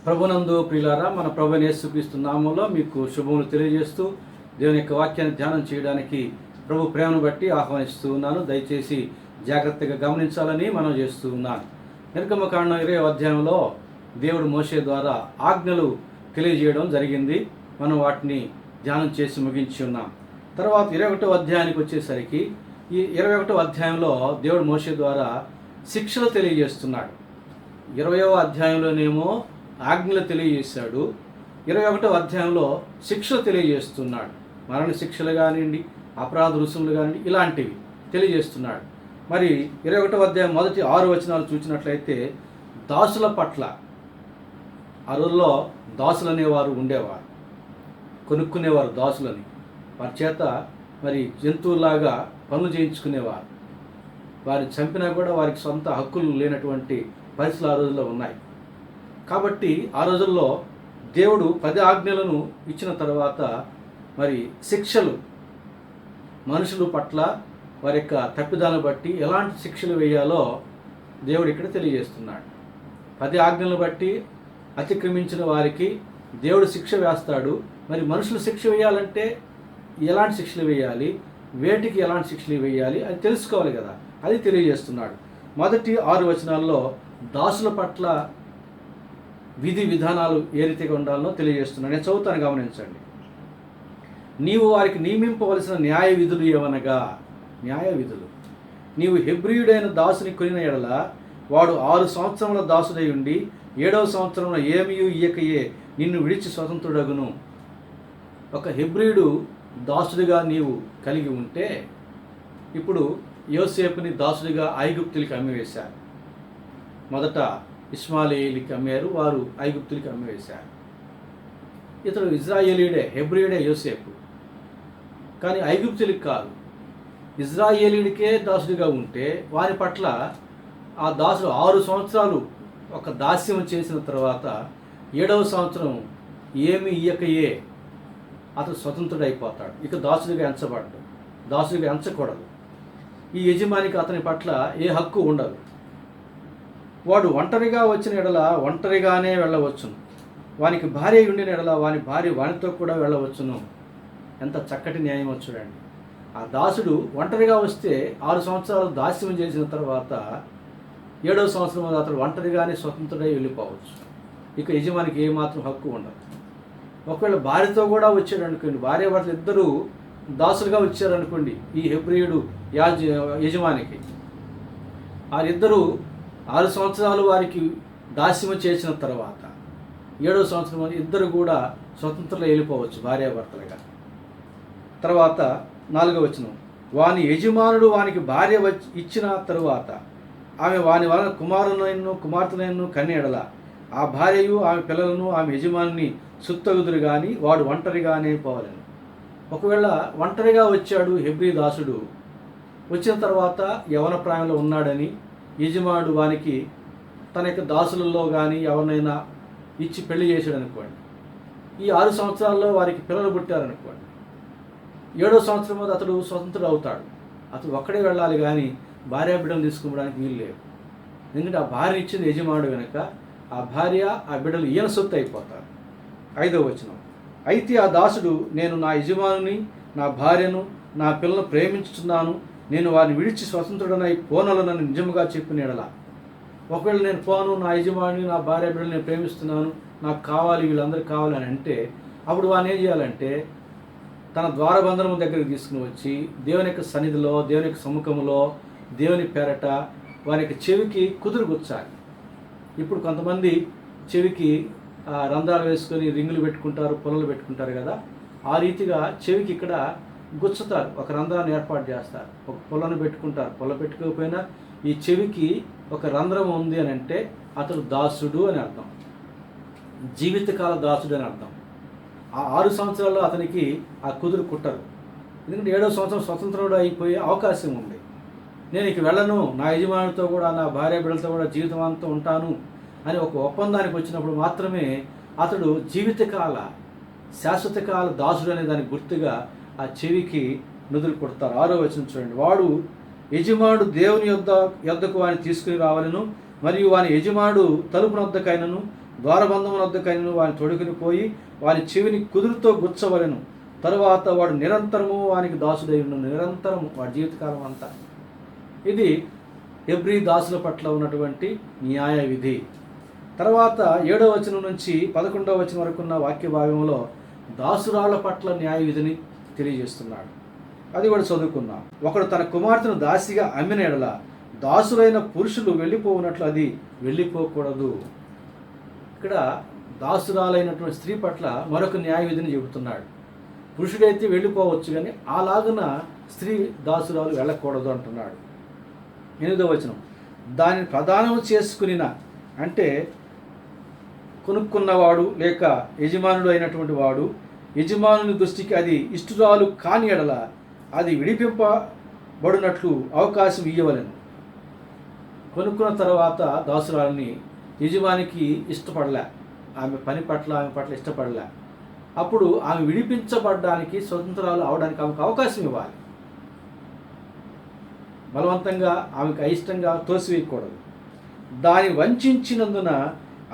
ప్రభునందు ప్రియులారా, మన ప్రభువైన యేసుక్రీస్తు నామములో మీకు శుభములు తెలియజేస్తూ దేవుని యొక్క వాక్యాన్ని ధ్యానం చేయడానికి ప్రభు ప్రేమను బట్టి ఆహ్వానిస్తూ ఉన్నాను. దయచేసి జాగ్రత్తగా గమనించాలని మనం చేస్తూ ఉన్నాను. నిర్గమకాండం 20వ అధ్యాయంలో దేవుడు మోషే ద్వారా ఆజ్ఞలు తెలియజేయడం జరిగింది. మనం వాటిని ధ్యానం చేసి ముగించి ఉన్నాం. తర్వాత 21వ అధ్యాయానికి వచ్చేసరికి ఈ 21వ అధ్యాయంలో దేవుడు మోషే ద్వారా శిక్షలు తెలియజేస్తున్నాడు. 20వ అధ్యాయంలోనేమో ఆజ్ఞలు తెలియజేశాడు. 21వ అధ్యాయంలో శిక్షలు తెలియజేస్తున్నాడు. మరణ శిక్షలు కానివ్వండి, అపరాధ రుసుములు కానివ్వండి, ఇలాంటివి తెలియజేస్తున్నాడు. మరి 21వ అధ్యాయం మొదటి 6 వచనాలు చూసినట్లయితే దాసుల పట్ల, ఆ రోజుల్లో దాసులు అనేవారు ఉండేవారు, కొనుక్కునేవారు దాసులని. వారి చేత మరి జంతువులాగా పనులు చేయించుకునేవారు. వారిని చంపినా కూడా వారికి సొంత హక్కులు లేనటువంటి పరిస్థితులు ఆ రోజుల్లో ఉన్నాయి. కాబట్టి ఆ రోజుల్లో దేవుడు 10 ఆజ్ఞలను ఇచ్చిన తర్వాత మరి శిక్షలు మనుషుల పట్ల వారి యొక్క తప్పిదాలను బట్టి ఎలాంటి శిక్షలు వేయాలో దేవుడు ఇక్కడ తెలియజేస్తున్నాడు. 10 ఆజ్ఞలను బట్టి అతిక్రమించిన వారికి దేవుడు శిక్ష వేస్తాడు. మరి మనుషులు శిక్ష వేయాలంటే ఎలాంటి శిక్షలు వేయాలి, వేటికి ఎలాంటి శిక్షలు వేయాలి అది తెలుసుకోవాలి కదా, అది తెలియజేస్తున్నాడు. మొదటి 6 వచనాల్లో దాసుల పట్ల విధి విధానాలు ఏ రీతిగా ఉండాలనో తెలియజేస్తున్నాను. నేను చదువుతాను, గమనించండి. నీవు వారికి నియమింపవలసిన న్యాయ విధులు ఏమనగా, న్యాయ విధులు, నీవు హెబ్రీయుడైన దాసుని కొనిన ఎడల వాడు 6 సంవత్సరముల దాసుడై ఉండి 7వ సంవత్సరంలో ఏమియూ ఇయ్యకయే నిన్ను విడిచి స్వతంత్రుడగును. ఒక హెబ్రీయుడు దాసుడిగా నీవు కలిగి ఉంటే, ఇప్పుడు యోసేపుని దాసుడిగా ఐగుప్తులకి అమ్మివేశారు. మొదట ఇష్మాయేలీకి అమ్మారు, వారు ఐగుప్తులకి అమ్మివేశారు. ఇతడు ఇజ్రాయేలీయుడే, హెబ్రీయుడే యోసేపు, కానీ ఐగుప్తులకి కాదు. ఇజ్రాయేలీయుడికే దాసుడిగా ఉంటే వారి పట్ల ఆ దాసుడు 6 సంవత్సరాలు ఒక దాస్యం చేసిన తర్వాత 7వ సంవత్సరం ఏమి ఇయ్యకయే అతడు స్వతంత్రుడు అయిపోతాడు. ఇక దాసుడిగా ఎంచబడ్డాడు, దాసుడిగా ఎంచకూడదు. ఈ యజమానికి అతని పట్ల ఏ హక్కు ఉండదు. వాడు ఒంటరిగా వచ్చిన ఎడల ఒంటరిగానే వెళ్ళవచ్చును, వానికి భార్య ఉండిన ఎడల వాని భార్య వానితో కూడా వెళ్ళవచ్చును. ఎంత చక్కటి న్యాయం చూడండి. ఆ దాసుడు ఒంటరిగా వస్తే 6 సంవత్సరాలు దాస్యం చేసిన తర్వాత 7వ సంవత్సరం అతడు ఒంటరిగానే స్వతంత్రుడై వెళ్ళిపోవచ్చు. ఇక యజమానికి ఏమాత్రం హక్కు ఉండదు. ఒకవేళ భార్యతో కూడా వచ్చాడు అనుకోండి, భార్య భర్తలు ఇద్దరూ దాసులుగా వచ్చారనుకోండి ఈ హెబ్రీయుడు యజమానికి, వారిద్దరూ 6 సంవత్సరాలు వారికి దాస్యము చేసిన తర్వాత 7వ సంవత్సరం ఇద్దరు కూడా స్వతంత్రంగా వెళ్ళిపోవచ్చు భార్యాభర్తలుగా. తర్వాత 4వ వచనం, వాని యజమానుడు వానికి భార్య ఇచ్చిన తరువాత ఆమె వాని వలన కుమారునైను కుమార్తెనైను కన్ని ఎడల ఆ భార్యయు ఆమె పిల్లలను ఆమె యజమానిని సుత్తగుదురు కానీ వాడు ఒంటరిగానే పోవాలని. ఒకవేళ ఒంటరిగా వచ్చాడు హెబ్రీ దాసుడు, వచ్చిన తర్వాత యవన ప్రాయంలో ఉన్నాడని యజమానుడు వానికి తన యొక్క దాసులలో కానీ ఎవరినైనా ఇచ్చి పెళ్లి చేశాడు అనుకోండి. ఈ 6 సంవత్సరాల్లో వారికి పిల్లలు పుట్టారనుకోండి, 7వ సంవత్సరం మీద అతడు స్వతంత్రుడు అవుతాడు. అతడు ఒక్కడే వెళ్ళాలి కానీ భార్య బిడ్డలు తీసుకోవడానికి వీలు లేదు. ఎందుకంటే ఆ భార్య ఇచ్చింది యజమానుడు కనుక ఆ భార్య ఆ బిడ్డలు ఈయన సొత్తు అయిపోతారు. 5వ వచనం, అయితే ఆ దాసుడు నేను నా యజమానుని నా భార్యను నా పిల్లలను ప్రేమించుతున్నాను, నేను వారిని విడిచి స్వతంత్రుడనై పోనలనని నిజముగా చెప్పిన ఎడల. ఒకవేళ నేను పోను, నా యజమాని నా భార్య బిడ్డలు నేను ప్రేమిస్తున్నాను, నాకు కావాలి, వీళ్ళందరూ కావాలని అంటే అప్పుడు వాడిని ఏం చేయాలంటే తన ద్వారబంధనం దగ్గరికి తీసుకుని వచ్చి దేవుని యొక్క సన్నిధిలో, దేవుని యొక్క సముఖంలో, దేవుని పేరట వారి యొక్క చెవికి కుదురు గుచ్చాలి. ఇప్పుడు కొంతమంది చెవికి రంధ్రాలు వేసుకొని రింగులు పెట్టుకుంటారు, పొలలు పెట్టుకుంటారు కదా, ఆ రీతిగా చెవికి ఇక్కడ గుచ్చుతారు, ఒక రంధ్రాన్ని ఏర్పాటు చేస్తారు, ఒక పొలను పెట్టుకుంటారు. పొల పెట్టుకోకపోయినా ఈ చెవికి ఒక రంధ్రం ఉంది అని అంటే అతడు దాసుడు అని అర్థం, జీవితకాల దాసుడు అని అర్థం. ఆ 6 సంవత్సరాల్లో అతనికి ఆ కుదురు కుట్టరు. ఎందుకంటే 7వ సంవత్సరం స్వతంత్రుడు అయిపోయే అవకాశం ఉంది. నేను ఇక వెళ్ళను, నా యజమానితో కూడా నా భార్య బిడ్డలతో కూడా జీవితమంతా ఉంటాను అని ఒక ఒప్పందానికి వచ్చినప్పుడు మాత్రమే అతడు జీవితకాల శాశ్వతకాల దాసుడు అనే దానికి గుర్తుగా ఆ చెవికి నుదురు కొడతారు. 6వ వచనం చూడండి, వాడు యజమానుడు దేవుని యొద్దకు వాని తీసుకుని రావాలను, మరియు వాని యజమానుడు తలుపు నొద్దకైనను ద్వారబంధముల వద్దకైనను వాని తొడుకుని పోయి వాని చెవిని కుదురుతో గుచ్చవలెను. తరువాత వాడు నిరంతరము వానికి దాసుడై ఉండును. నిరంతరము వాడి జీవితకాలం అంతా. ఇది హెబ్రీ దాసుల పట్ల ఉన్నటువంటి న్యాయ విధి. తర్వాత 7వ వచనం నుంచి 11వ వచనం వరకు ఉన్న వాక్య భాగంలో దాసురాళ్ల పట్ల న్యాయ విధిని తెలియజేస్తున్నాడు. అది కూడా చదువుకున్నాం. ఒకడు తన కుమార్తెను దాసిగా అమ్మిన ఎడల దాసులైన పురుషులు వెళ్ళిపోవునట్లు అది వెళ్ళిపోకూడదు. ఇక్కడ దాసురాలైనటువంటి స్త్రీ పట్ల మరొక న్యాయ విధిని చెబుతున్నాడు. పురుషుడైతే వెళ్ళిపోవచ్చు, కానీ అలాగున స్త్రీ దాసురాలు వెళ్ళకూడదు అంటున్నాడు. 8వ వచనం, దానిని ప్రదానం చేసుకునిన అంటే కొనుక్కున్నవాడు లేక యజమానుడు అయినటువంటి వాడు యజమానుని దృష్టికి అది ఇష్టురాలు కాని ఎడల అది విడిపింపబడినట్లు అవకాశం ఇవ్వవలెను. కొనుక్కున్న తర్వాత దాసురాలని యజమానికి ఇష్టపడలే, ఆమె పని పట్ల ఆమె పట్ల ఇష్టపడలే, అప్పుడు ఆమె విడిపించబడడానికి స్వతంత్రాలు అవడానికి ఆమెకు అవకాశం ఇవ్వాలి. బలవంతంగా ఆమెకు అయిష్టంగా తోసివేయకూడదు. దాని వంచినందున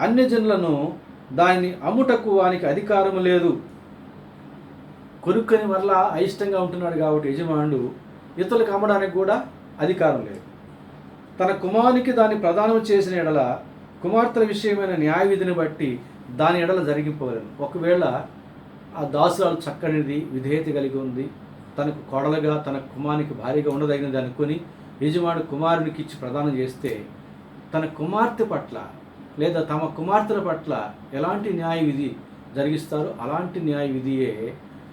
అన్యజనులను దానిని అమ్ముటకు వానికి అధికారం లేదు. కొనుక్కొని మరలా అయిష్టంగా ఉంటున్నాడు కాబట్టి యజమానుడు ఇతరులకు అమ్మడానికి కూడా అధికారం లేదు. తన కుమారునికి దాన్ని ప్రదానం చేసిన ఎడల కుమార్తెల విషయమైన న్యాయ విధిని బట్టి దాని ఎడల జరిగిపోలేను. ఒకవేళ ఆ దాసురాలు చక్కనిది, విధేయత కలిగి ఉంది, తనకు కొడలుగా తన కుమారునికి భారీగా ఉండదగినది అనుకొని యజమానుడు కుమారునికి ఇచ్చి ప్రదానం చేస్తే తన కుమార్తె పట్ల లేదా తమ కుమార్తెల పట్ల ఎలాంటి న్యాయ విధి జరిగిస్తారో అలాంటి న్యాయ విధియే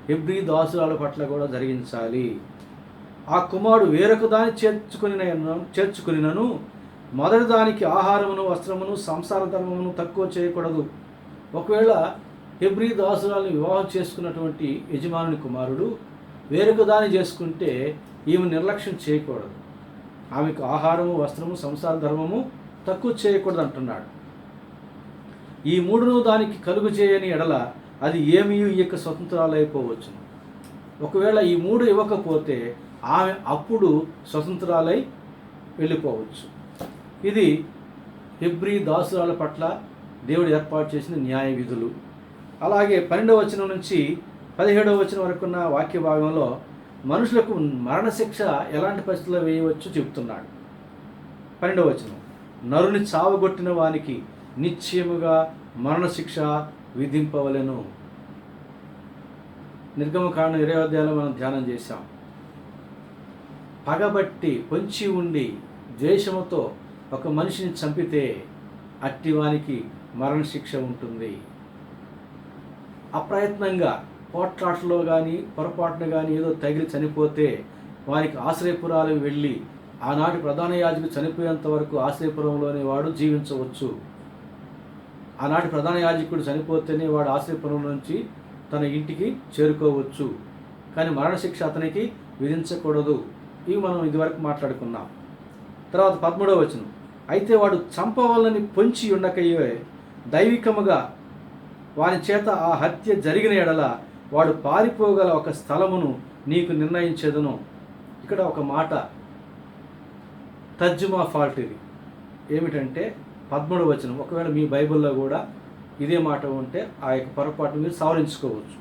హెబ్రీ దాసురాల పట్ల కూడా జరిగించాలి. ఆ కుమారుడు వేరొక దాన్ని చేర్చుకునినను మొదటి దానికి ఆహారమును వస్త్రమును సంసార ధర్మమును తక్కువ చేయకూడదు. ఒకవేళ హెబ్రీ దాసురాలను వివాహం చేసుకున్నటువంటి యజమానుని కుమారుడు వేరొక దాన్ని చేసుకుంటే ఈమె నిర్లక్ష్యం చేయకూడదు. ఆమెకు ఆహారము వస్త్రము సంసార ధర్మము తక్కువ చేయకూడదు అంటున్నాడు. ఈ మూడును దానికి కలుగు చేయని ఎడల అది ఏమీ ఈ యొక్క స్వతంత్రాలు అయిపోవచ్చును. ఒకవేళ ఈ మూడు ఇవ్వకపోతే ఆమె అప్పుడు స్వతంత్రాలై వెళ్ళిపోవచ్చు. ఇది హెబ్రీ దాసురాల పట్ల దేవుడు ఏర్పాటు చేసిన న్యాయ విధులు. అలాగే 12వ వచనం నుంచి 17వ వచనం వరకున్న వాక్య భాగంలో మనుషులకు మరణశిక్ష ఎలాంటి పరిస్థితుల్లో వేయవచ్చు చెబుతున్నాడు. 12వ వచనం, నరుని చావగొట్టిన వానికి నిశ్చయముగా మరణశిక్ష విధింపవలెను. నిర్గమకాండం 20వ అధ్యాయంలో మనం ధ్యానం చేశాం. పగబట్టి పొంచి ఉండి ద్వేషముతో ఒక మనిషిని చంపితే అట్టివానికి మరణశిక్ష ఉంటుంది. అప్రయత్నంగా పోట్లాటలో కానీ పొరపాటున కానీ ఏదో తగిలి చనిపోతే వారికి ఆశ్రయపురాలు వెళ్ళి ఆనాటి ప్రధాన యాజకుడు చనిపోయేంత వరకు ఆశ్రయపురంలోనే వాడు జీవించవచ్చు. ఆనాటి ప్రధాన యాజకుడు చనిపోతేనే వాడు ఆశ్రయపురం నుంచి తన ఇంటికి చేరుకోవచ్చు. కానీ మరణశిక్ష అతనికి విధించకూడదు. ఇవి మనం ఇదివరకు మాట్లాడుకున్నాం. తర్వాత 13వ వచనం, అయితే వాడు చంపవలనని పొంచి ఉండకయ్యే దైవికముగా వాని చేత ఆ హత్య జరిగిన ఎడల వాడు పారిపోగల ఒక స్థలమును నీకు నిర్ణయించేదను. ఇక్కడ ఒక మాట తర్జుమా ఫాల్ట్ ఇది. ఏమిటంటే 13వ వచనం, ఒకవేళ మీ బైబిల్లో కూడా ఇదే మాట ఉంటే ఆ యొక్క పొరపాటు మీరు సవరించుకోవచ్చు.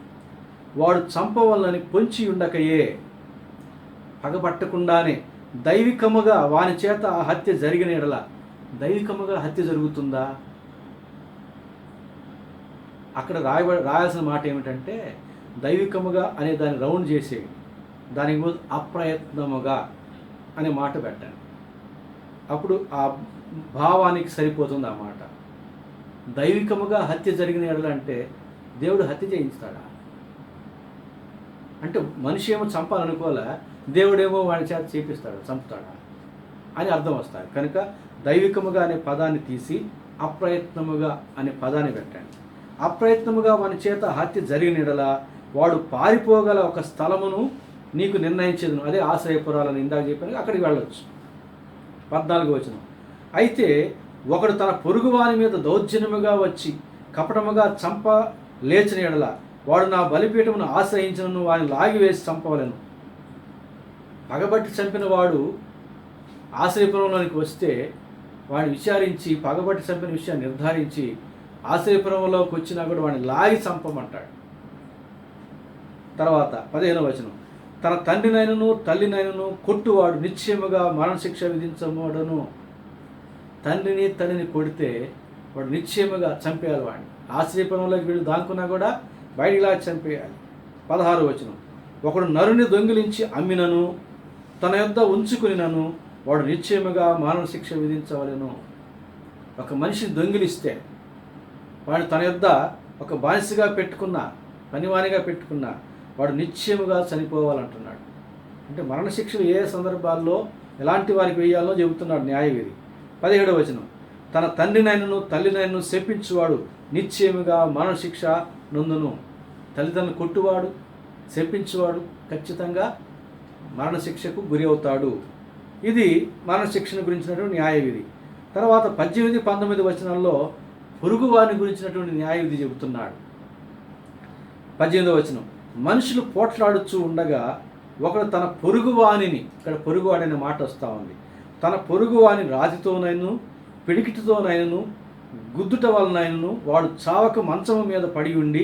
వాడు చంపవలనని పొంచి ఉండకయే, పగబట్టకుండానే దైవికముగా వాని చేత ఆ హత్య జరిగిన ఎడల. దైవికముగా హత్య జరుగుతుందా? అక్కడ రాయాల్సిన మాట ఏమిటంటే దైవికముగా అనే దాన్ని రౌండ్ చేసేవి, దానికి ముందు అప్రయత్నముగా అనే మాట పెట్టండి. అప్పుడు ఆ భావానికి సరిపోతుంది ఆ మాట. దైవికముగా హత్య జరిగిన ఎడల అంటే దేవుడు హత్య చేయిస్తాడా? అంటే మనిషి ఏమో చంపాలనుకోలే, దేవుడేమో వాడి చేత చేపిస్తాడు, చంపుతాడా అని అర్థం వస్తాడు. కనుక దైవికముగా అనే పదాన్ని తీసి అప్రయత్నముగా అనే పదాన్ని పెట్టండి. అప్రయత్నముగా వాని చేత హత్య జరిగిన ఎడల వాడు పారిపోగల ఒక స్థలమును నీకు నిర్ణయించేది. అదే ఆశ్రయపురాలను ఇందాక చెప్పాను, అక్కడికి వెళ్ళవచ్చు. 14వ వచనం, అయితే ఒకడు తన పొరుగువాని మీద దౌర్జన్యముగా వచ్చి కపటముగా చంప లేచిన ఎడల వాడు నా బలిపీఠమును ఆశ్రయించను వాడిని లాగివేసి చంపవలెను. పగబట్టి చంపిన వాడు ఆశ్రయపురంలోనికి వస్తే వాడిని విచారించి పగబట్టి చంపిన విషయాన్ని నిర్ధారించి ఆశ్రయపురంలోకి వచ్చినా కూడా వాడిని లాగి చంపమంటాడు. తర్వాత 15వ వచనం, తన తండ్రినైనను తల్లినైనను కొట్టువాడు నిశ్చయముగా మరణశిక్ష విధించబడును. తండ్రిని తల్లిని కొడితే వాడు నిశ్చయముగా చంపేయాలి వాడిని. ఆశ్రయపురంలోకి వీళ్ళు దాక్కున్నా కూడా బయటికి లాగి చంపేయాలి. 16వ వచనం, ఒకడు నరుని దొంగిలించి అమ్మినను తన యొద్ద ఉంచుకునినను వాడు నిశ్చయముగా మరణశిక్ష విధించవలెను. ఒక మనిషిని దొంగిలిస్తే వాడు తన యొద్ద ఒక బానిసగా పెట్టుకున్న, పనివానిగా పెట్టుకున్న వాడు నిశ్చయముగా చనిపోవాలంటున్నాడు. అంటే మరణశిక్షలు ఏ సందర్భాల్లో ఎలాంటి వారికి వేయాలో చెబుతున్నాడు న్యాయవిధి. 17వ వచనం, తన తండ్రినైనను తల్లినైనను శపించువాడు నిశ్చయముగా మరణశిక్ష నొందును. తల్లిదండ్రులు కొట్టువాడు, శపించువాడు ఖచ్చితంగా మరణశిక్షకు గురి అవుతాడు. ఇది మరణశిక్షను గురించినటువంటి న్యాయవిధి. తర్వాత 18, 19 వచనాల్లో పొరుగువారిని గురించినటువంటి న్యాయవిధి చెబుతున్నాడు. 18వ వచనం, మనుషులు పోట్లాడుచూ ఉండగా ఒకడు తన పొరుగువానిని, ఇక్కడ పొరుగువాని అనే మాట వస్తూ ఉంది, తన పొరుగువాని రాతితోనైనను పిడికిటితోనైనను గుద్దుట వలనైనను వాడు చావక మంచము మీద పడి ఉండి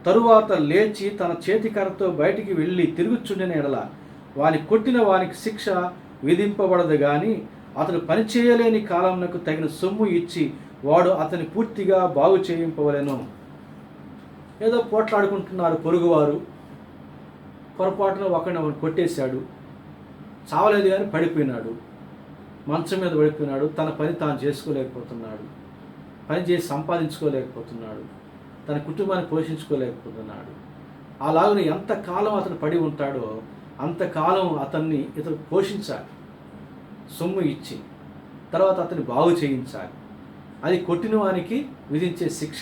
తరువాత లేచి తన చేతికర్రతో బయటికి వెళ్ళి తిరుగుచుండిన ఎడల వాని కొట్టిన వానికి శిక్ష విధింపబడదు కానీ అతడు పనిచేయలేని కాలంనకు తగిన సొమ్ము ఇచ్చి వాడు అతని పూర్తిగా బాగు చేయింపవలెను. ఏదో పోట్లాడుకుంటున్నారు పొరుగువారు, పొరపాటున ఒకరిని కొట్టేశాడు, చావలేదు కానీ పడిపోయినాడు, మంచం మీద పడిపోయినాడు, తన పని తాను చేసుకోలేకపోతున్నాడు, పని చేసి సంపాదించుకోలేకపోతున్నాడు, తన కుటుంబాన్ని పోషించుకోలేకపోతున్నాడు. అలాగని ఎంతకాలం అతను పడి ఉంటాడో అంతకాలం అతన్ని ఇతను పోషించాలి, సొమ్ము ఇచ్చి తర్వాత అతన్ని బాగు చేయించాలి. అది కొట్టిన వానికి విధించే శిక్ష,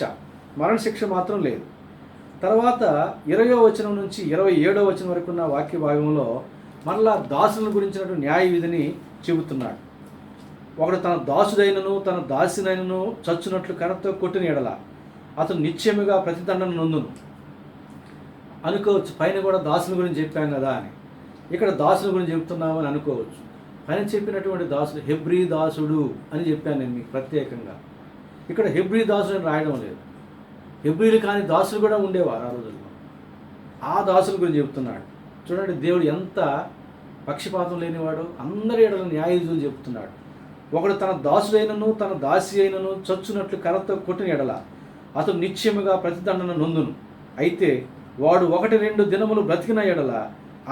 మరణశిక్ష మాత్రం లేదు. తర్వాత 20వ వచనం నుంచి 27వ వచనం వరకు ఉన్న వాక్య భాగంలో మరలా దాసుల గురించినటువంటి న్యాయ విధిని చెబుతున్నాడు. ఒకడు తన దాసుడైనను తన దాసినైనను చచ్చునట్లు కర్రతో కొట్టిన ఎడల అతను నిశ్చయముగా ప్రతిదండన నొందును. అనుకోవచ్చు, పైన కూడా దాసుల గురించి చెప్పాం కదా అని, ఇక్కడ దాసుల గురించి చెబుతున్నామని అనుకోవచ్చు. పైన చెప్పినటువంటి దాసుడు హెబ్రీ దాసుడు అని చెప్పాను నేను మీకు ప్రత్యేకంగా. ఇక్కడ హెబ్రీ దాసుడు అని రాయడం లేదు, హెబ్రీలు కాని దాసులు కూడా ఉండేవారు ఆ రోజుల్లో. ఆ దాసుల గురించి చెబుతున్నాడు. చూడండి, దేవుడు ఎంత పక్షపాతం లేనివాడు, అందరి ఎడల న్యాయవిధులు చెబుతున్నాడు. ఒకడు తన దాసుడైనను తన దాసి అయినను చచ్చునట్లు కర్రతో కొట్టిన ఎడల అతడు నిశ్చయముగా ప్రతిదండన నొందును. అయితే వాడు 1-2 దినములు బ్రతికిన ఎడల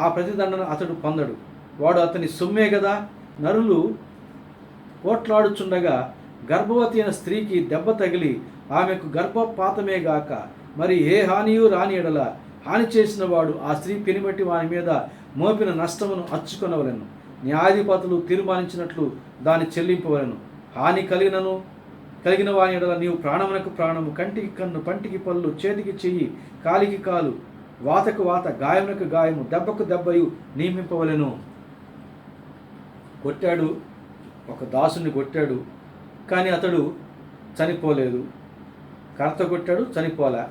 ఆ ప్రతిదండన అతడు పొందడు, వాడు అతని సొమ్మే కదా. నరులు పోట్లాడుచుండగా గర్భవతి అయిన స్త్రీకి దెబ్బ తగిలి ఆమెకు గర్భపాతమే గాక మరి ఏ హానియూ రాని ఎడల హాని చేసిన వాడు ఆ స్త్రీ పెనిబట్టి వాని మీద మోపిన నష్టమును అచ్చుకొనవలెను. న్యాయాధిపతులు తీర్మానించినట్లు దాన్ని చెల్లింపవలెను. హాని కలిగిన వాని ఎడల నీవు ప్రాణమునకు ప్రాణము, కంటికి కన్ను, పంటికి పళ్ళు, చేతికి చెయ్యి, కాలికి కాలు, వాతకు వాత, గాయమునకు గాయము, దెబ్బకు దెబ్బయు నియమింపవలెను. కొట్టాడు, ఒక దాసుని కొట్టాడు, కానీ అతడు చనిపోలేదు. కర్రతో కొట్టాడు, చనిపోలే,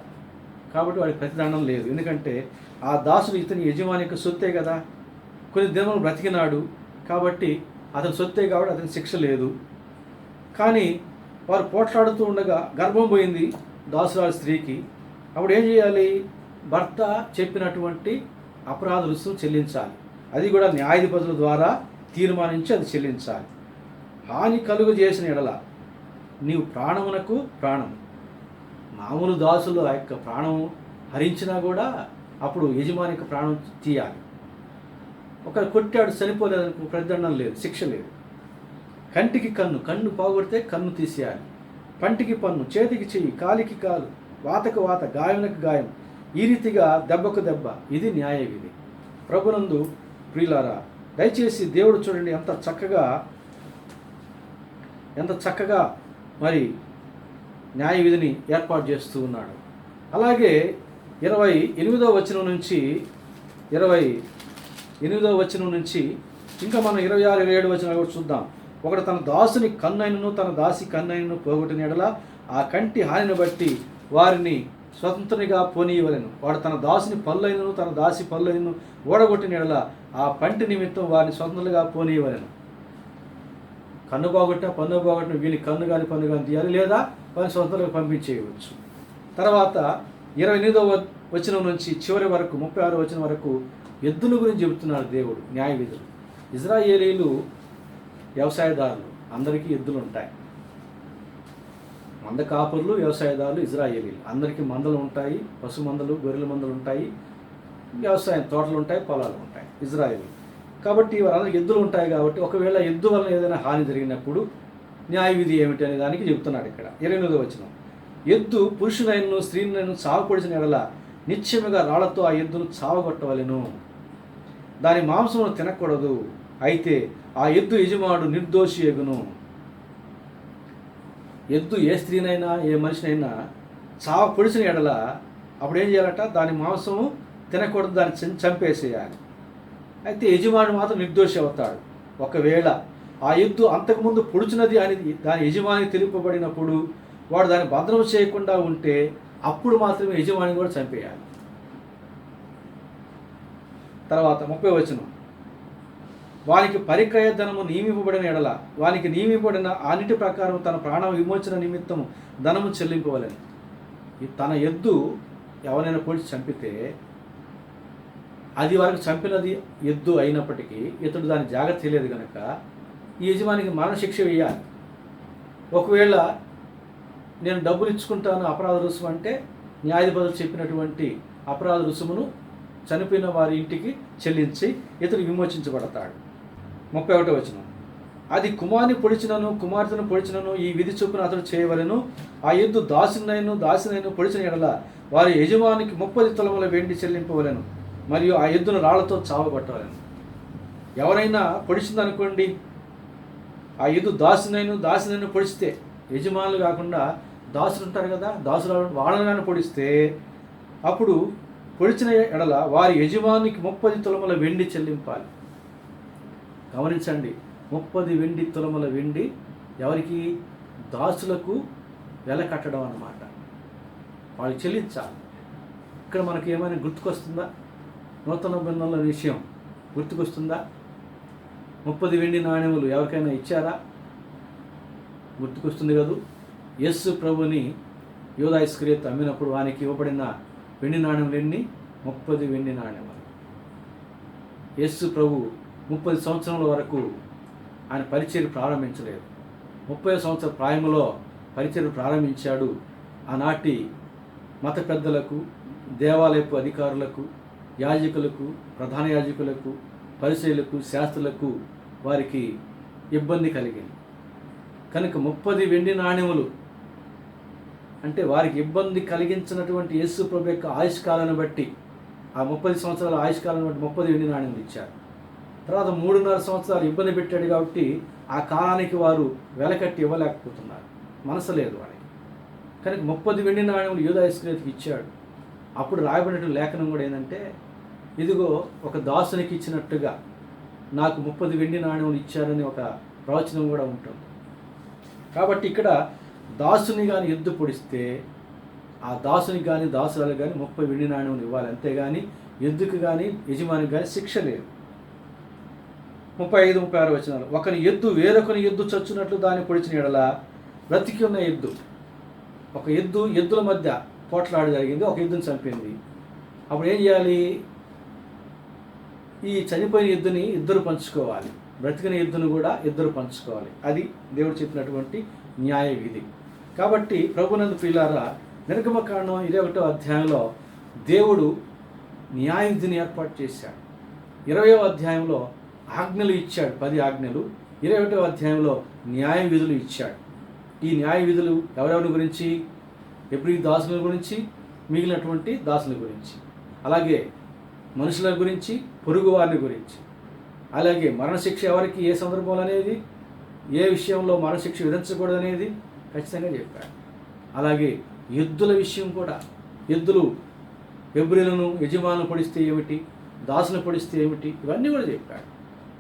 కాబట్టి వాడికి ప్రతిదండం లేదు. ఎందుకంటే ఆ దాసుడు ఇతని యజమాని యొక్క సొత్తే కదా, కొన్ని దినములు బ్రతికినాడు కాబట్టి అతని సొత్తే కాబట్టి అతని శిక్ష లేదు. కానీ వారు పోట్లాడుతూ ఉండగా గర్భం పోయింది దాసురాలి స్త్రీకి. అప్పుడు ఏం చేయాలి? భర్త చెప్పినటువంటి అపరాధ రుసుము చెల్లించాలి. అది కూడా న్యాయాధిపతుల ద్వారా తీర్మానించి అది చెల్లించాలి. హాని కలుగు చేసిన ఎడల నీవు ప్రాణమునకు ప్రాణము. మామూలు దాసులు ఆ యొక్క ప్రాణం హరించినా కూడా అప్పుడు యజమాని యొక్క ప్రాణం తీయాలి. ఒకరు కొట్టాడు, చనిపోలేదనుకో, ప్రతిదండం లేదు, శిక్ష లేదు. కంటికి కన్ను, కన్ను పోగొడితే కన్ను తీసేయాలి. పంటికి పన్ను, చేతికి చెయ్యి, కాలికి కాలు, వాతకు వాత, గాయమునకు గాయం, ఈ రీతిగా దెబ్బకు దెబ్బ. ఇది న్యాయ విధి. ప్రభునందు ప్రియులారా, దయచేసి దేవుడు చూడండి ఎంత చక్కగా మరి న్యాయ విధిని ఏర్పాటు చేస్తూ ఉన్నాడు. అలాగే 28వ వచనం నుంచి ఇంకా మనం 26, 27 వచనాలు కూడా చూద్దాం. ఒకడు తన దాసుని కన్నైనను తన దాసి కన్నైనను పోగొట్టిన ఎడల ఆ కంటి హానిని బట్టి వారిని స్వతంత్రునిగా పోనీయవలెను. వాడు తన దాసుని పళ్ళైనను తన దాసి పళ్ళైనను ఓడగొట్టిన ఎడల ఆ పంటి నిమిత్తం వారిని స్వతంత్రులుగా పోనీయవలెను. కన్ను పోగొట్టినా పన్ను పోగొట్టిన వీని కన్ను కానీ పన్ను కానీ తీయాలి, లేదా వారిని సొంతలకు పంపించేయవచ్చు. తర్వాత 28వ వచనం నుంచి చివరి వరకు 36వ వచనం వరకు ఎద్దుల గురించి చెబుతున్నాడు దేవుడు. న్యాయ విధులు. ఇజ్రాయేలీలు వ్యవసాయదారులు, అందరికీ ఎద్దులు ఉంటాయి. మంద కాపుర్లు, వ్యవసాయదారులు ఇజ్రాయేలీలు, అందరికీ మందలు ఉంటాయి. పశు మందలు, గొర్రెల మందలు ఉంటాయి. వ్యవసాయం తోటలు ఉంటాయి, పొలాలు ఉంటాయి ఇజ్రాయేలు. కాబట్టి వారందరికీ ఎద్దులు ఉంటాయి. కాబట్టి ఒకవేళ ఎద్దు వలన ఏదైనా హాని జరిగినప్పుడు న్యాయ విధి ఏమిటి అనే దానికి చెబుతున్నాడు ఇక్కడ 28వ వచనం. ఎద్దు పురుషునైనను స్త్రీనైనను చావపడిచిన ఎడల నిశ్చయముగా రాళ్లతో ఆ ఎద్దును చావగొట్టవలెను. దాని మాంసమును తినకూడదు. అయితే ఆ ఎద్దు యజమానుడు నిర్దోషి ఎగును. ఎద్దు ఏ స్త్రీనైనా ఏ మనిషినైనా చావ పొడిచిన ఎడల అప్పుడు ఏం చేయాలట? దాని మాంసము తినకూడదు, దాన్ని చంపేసేయాలి. అయితే యజమానుడు మాత్రం నిర్దోషి అవుతాడు. ఒకవేళ ఆ ఎద్దు అంతకుముందు పొడిచినది అని దాని యజమాని తెలుపబడినప్పుడు వాడు దాన్ని భద్రం చేయకుండా ఉంటే అప్పుడు మాత్రమే యజమాని కూడా చంపేయాలి. తర్వాత 30వ వచనం. వానికి పరిక్రయ ధనము నియమింపబడిన ఎడల వానికి నియమింపబడిన అన్నిటి ప్రకారం తన ప్రాణ విమోచన నిమిత్తం ధనము చెల్లింపవలెను. తన ఎద్దు ఎవరైనా పొడిచి చంపితే అది వరకు చంపినది ఎద్దు అయినప్పటికీ ఇతడు దాని జాగ్రత్త చేయలేదు కనుక ఈ యజమానికి మరణశిక్ష వేయాలి. ఒకవేళ నేను డబ్బులు ఇచ్చుకుంటాను అపరాధ రుసుము అంటే న్యాయాధిపతులు చెప్పినటువంటి అపరాధ రుసుమును చనిపోయిన వారి ఇంటికి చెల్లించి ఇతడు విమోచించబడతాడు. 31వ వచనం. అది కుమారుని పొడిచినను కుమార్తెను పొడిచినను ఈ విధి చొప్పున అతడు చేయవలెను. ఆ ఎద్దు దాసినైను పొడిచిన ఎడల వారి యజమానికి 30 తులముల వెండి చెల్లింపవలెను. మరియు ఆ ఎద్దును రాళ్లతో చావగొట్టవలెను. ఎవరైనా పొడిచిందనుకోండి, ఆ ఎద్దు దాసినైను పొడిస్తే, యజమానులు కాకుండా దాసులు ఉంటారు కదా, దాసులు వాళ్ళని కానీ పొడిస్తే అప్పుడు పొడిచిన ఎడల వారి యజమానికి 30 తులముల వెండి చెల్లింపాలి. గమనించండి, 30 వెండి తులముల వెండి ఎవరికి? దాసులకు వెల కట్టడం అన్నమాట. వాళ్ళు చెల్లించాలి. ఇక్కడ మనకి ఏమైనా గుర్తుకొస్తుందా? నూతన బంధంలో విషయం గుర్తుకొస్తుందా? 30 వెండి నాణ్యములు ఎవరికైనా ఇచ్చారా? గుర్తుకొస్తుంది కదూ. యేసు ప్రభుని యూదా ఇస్కరియోతు అమ్మినప్పుడు వానికి ఇవ్వబడిన వెండి నాణ్యములు ఎన్ని? 30 వెండి నాణ్యములు. యేసు ప్రభు 30 సంవత్సరాల వరకు ఆయన పరిచర్య ప్రారంభించలేదు. 30వ సంవత్సర ప్రాయంలో పరిచర్య ప్రారంభించాడు. ఆనాటి మత పెద్దలకు, దేవాలయపు అధికారులకు, యాజకులకు, ప్రధాన యాజకులకు, పరిసయ్యులకు, శాస్త్రులకు వారికి ఇబ్బంది కలిగింది కనుక 30 వెండి నాణ్యములు అంటే వారికి ఇబ్బంది కలిగించినటువంటి యేసు ప్రభు యొక్క ఆయుష్కాలాన్ని బట్టి, ఆ 30 సంవత్సరాల ఆయుష్కాలాన్ని బట్టి 30 వెండి నాణ్యములు ఇచ్చారు. తర్వాత 3.5 సంవత్సరాలు ఇబ్బంది పెట్టాడు కాబట్టి ఆ కాలానికి వారు వెలకట్టి ఇవ్వలేకపోతున్నారు, మనసు లేదు వారికి. కనుక 30 వెండి నాణ్యములు యూదా ఇస్కరియోతుకి ఇచ్చాడు. అప్పుడు రాయబడినటువంటి లేఖనం కూడా ఏంటంటే, ఇదిగో ఒక దాసునికి ఇచ్చినట్టుగా నాకు 30 వెండి నాణ్యములు ఇచ్చారని ఒక ప్రవచనం కూడా ఉంటుంది. కాబట్టి ఇక్కడ దాసుని కానీ ఎద్దు పొడిస్తే ఆ దాసునికి కానీ దాసురాలకు కానీ 30 వెండి నాణ్యములు ఇవ్వాలి. అంతేగాని ఎద్దుకు కానీ యజమానికి కానీ శిక్ష లేదు. 35, 36 వచనాలు. ఒకని ఎద్దు వేరొకని ఎద్దు చచ్చునట్లు దాన్ని పొడిచిన ఎడల బ్రతికి ఉన్న ఎద్దు, ఒక ఎద్దుల మధ్య పోట్లాడి జరిగింది, ఒక ఎద్దుని చంపింది. అప్పుడు ఏం చేయాలి? ఈ చనిపోయిన ఎద్దుని ఇద్దరు పంచుకోవాలి, బ్రతికిన ఎద్దును కూడా ఇద్దరు పంచుకోవాలి. అది దేవుడు చెప్పినటువంటి న్యాయ విధి. కాబట్టి ప్రభునందు ప్రియులారా, నిర్గమకాండం 21వ అధ్యాయంలో దేవుడు న్యాయ విధిని ఏర్పాటు చేశాడు. 20వ అధ్యాయంలో ఆజ్ఞలు ఇచ్చాడు, 10 ఆజ్ఞలు. 21వ అధ్యాయంలో న్యాయ విధులు ఇచ్చాడు. ఈ న్యాయ విధులు ఎవరెవరి గురించి? హెబ్రీ దాసుల గురించి, మిగిలినటువంటి దాసుల గురించి, అలాగే మనుషుల గురించి, పొరుగు వారిని గురించి, అలాగే మరణశిక్ష ఎవరికి ఏ సందర్భంలో అనేది, ఏ విషయంలో మరణశిక్ష విధించకూడదు అనేది ఖచ్చితంగా చెప్పాడు. అలాగే ఎద్దుల విషయం కూడా, ఎద్దులు హెబ్రీలను యజమానులు పొడిస్తే ఏమిటి, దాసులు పొడిస్తే ఏమిటి, ఇవన్నీ కూడా చెప్పాడు.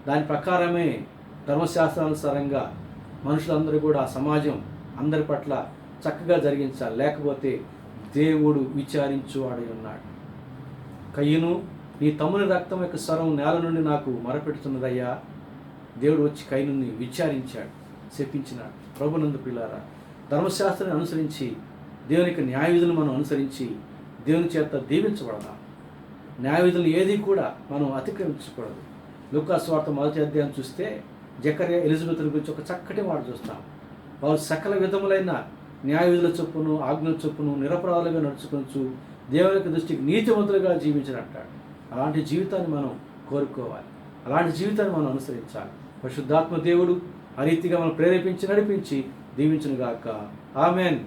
దాని ప్రకారమే ధర్మశాస్త్రానుసారంగా మనుషులందరూ కూడా, సమాజం అందరి పట్ల చక్కగా జరిగించాలి. లేకపోతే దేవుడు విచారించువాడై ఉన్నాడు. కయ్యను, నీ తమ్ముని రక్తం యొక్క స్వరం నేల నుండి నాకు మొరపెడుతున్నదయ్యా. దేవుడు వచ్చి కయ్యనుని విచారించాడు, శపించినాడు. ప్రభునందు ప్రియులారా, ధర్మశాస్త్రాన్ని అనుసరించి దేవునికి న్యాయవిధులను మనం అనుసరించి దేవుని చేత దీవించబడదాం. న్యాయవిధులు ఏది కూడా మనం అతిక్రమించకూడదు. లూకా సువార్త 1వ అధ్యాయం చూస్తే జకర్యా ఎలిజబెత్ గురించి ఒక చక్కటి మాట చూస్తాం. వారు సకల విధములైన న్యాయవిధుల చొప్పును ఆజ్ఞల చొప్పును నిరపరాధులుగా నడుచుకొనచ్చు దేవుని యొక్క దృష్టికి నీతిమంతులుగా జీవించినట్టాడు. అలాంటి జీవితాన్ని మనం కోరుకోవాలి. అలాంటి జీవితాన్ని మనం అనుసరించాలి. పరిశుద్ధాత్మ దేవుడు ఆ రీతిగా మనం ప్రేరేపించి నడిపించి దీవించునుగాక. ఆమెన్.